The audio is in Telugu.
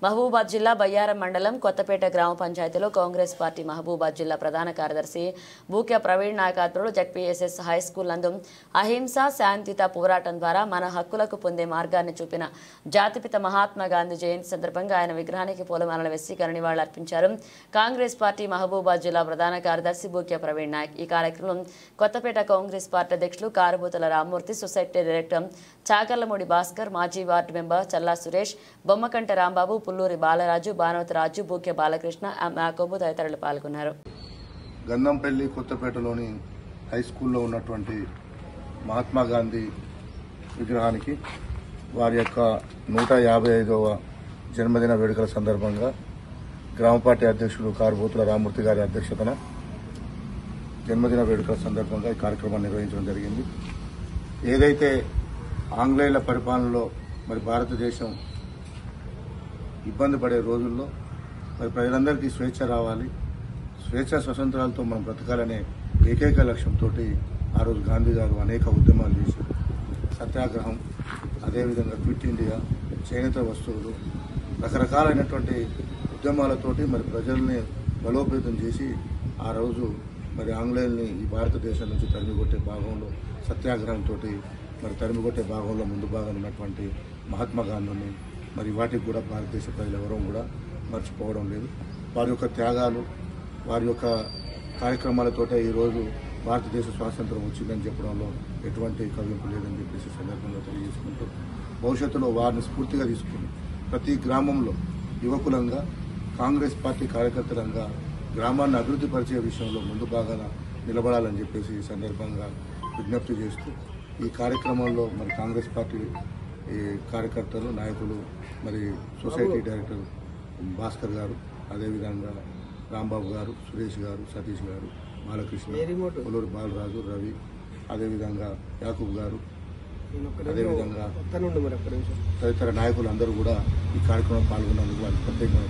మహబూబాద్ జిల్లా బయ్యారం మండలం కొత్తపేట గ్రామ పంచాయతీలో కాంగ్రెస్ పార్టీ మహబూబాద్ జిల్లా ప్రధాన కార్యదర్శి బూక్య ప్రవీణ్ నాయకత్వంలో జెడ్పీఎస్ఎస్ హై స్కూల్ నందు అహింస శాంతియుత పోరాటం ద్వారా మన హక్కులకు పొందే మార్గాన్ని చూపిన జాతిపిత మహాత్మా గాంధీ జయంతి సందర్భంగా ఆయన విగ్రహానికి పూలమాలలు వేసి నివాళులర్పించారు. కాంగ్రెస్ పార్టీ మహబూబాద్ జిల్లా ప్రధాన కార్యదర్శి బూక్య ప్రవీణ్ నాయక్ ఈ కార్యక్రమం కొత్తపేట కాంగ్రెస్ పార్టీ అధ్యక్షులు కారుబూతల రామ్మూర్తి, సొసైటీ డైరెక్టర్ చాకర్లమూడి భాస్కర్, మాజీ వార్డు మెంబర్ చల్లా సురేష్, బొమ్మకంట రాంబాబు, పుల్లూరి బాలరాజు, బానవతి రాజు, బూక్య బాలకృష్ణ, యాకోబు తదితరులు పాల్గొన్నారు. గంధంపల్లి కొత్తపేటలోని హై స్కూల్లో ఉన్నటువంటి మహాత్మా గాంధీ విగ్రహానికి వారి యొక్క 155వ జన్మదిన వేడుకల సందర్భంగా గ్రామ పార్టీ అధ్యక్షులు కారుబూతుల రామ్మూర్తి గారి అధ్యక్షతన జన్మదిన వేడుకల సందర్భంగా ఈ కార్యక్రమాన్ని నిర్వహించడం జరిగింది. ఏదైతే ఆంగ్లేయుల పరిపాలనలో మరి భారతదేశం ఇబ్బంది పడే రోజుల్లో మరి ప్రజలందరికీ స్వేచ్ఛ రావాలి, స్వేచ్ఛ స్వతంత్రాలతో మనం బ్రతకాలనే ఏకైక లక్ష్యంతో ఆ రోజు గాంధీ గారు అనేక ఉద్యమాలు చేసి సత్యాగ్రహం, అదేవిధంగా క్విట్ ఇండియా, చేనేత వస్తువులు, రకరకాలైనటువంటి ఉద్యమాలతోటి మరి ప్రజల్ని బలోపేతం చేసి ఆ రోజు మరి ఆంగ్లేయుల్ని ఈ భారతదేశం నుంచి తరిమికొట్టే భాగంలో సత్యాగ్రహంతో మరి తరిమికొట్టే భాగంలో ముందు భాగంలో ఉన్నటువంటి మహాత్మా గాంధీని మరి వాటికి కూడా భారతదేశ ప్రజలు ఎవరూ కూడా మర్చిపోవడం లేదు. వారి యొక్క త్యాగాలు, వారి యొక్క కార్యక్రమాలతోటే ఈరోజు భారతదేశ స్వాతంత్రం వచ్చిందని చెప్పడంలో ఎటువంటి కవింపు లేదని చెప్పేసి సందర్భంగా తెలియజేసుకుంటూ భవిష్యత్తులో వారిని స్ఫూర్తిగా తీసుకుని ప్రతి గ్రామంలో యువకులంగా, కాంగ్రెస్ పార్టీ కార్యకర్తలంగా గ్రామాన్ని అభివృద్ధి పరిచే విషయంలో ముందు బాగా నిలబడాలని చెప్పేసి ఈ సందర్భంగా విజ్ఞప్తి చేస్తూ ఈ కార్యక్రమంలో మరి కాంగ్రెస్ పార్టీ కార్యకర్తలు, నాయకులు, మరి సొసైటీ డైరెక్టర్ భాస్కర్ గారు, అదేవిధంగా రాంబాబు గారు, సురేష్ గారు, సతీష్ గారు, బాలకృష్ణ, పుల్లూరి బాలరాజు, రవి, అదేవిధంగా యాకూబ్ గారు, అదేవిధంగా తదితర నాయకులు అందరూ కూడా ఈ కార్యక్రమం పాల్గొన్నందుకు వారికి ప్రత్యేకమైన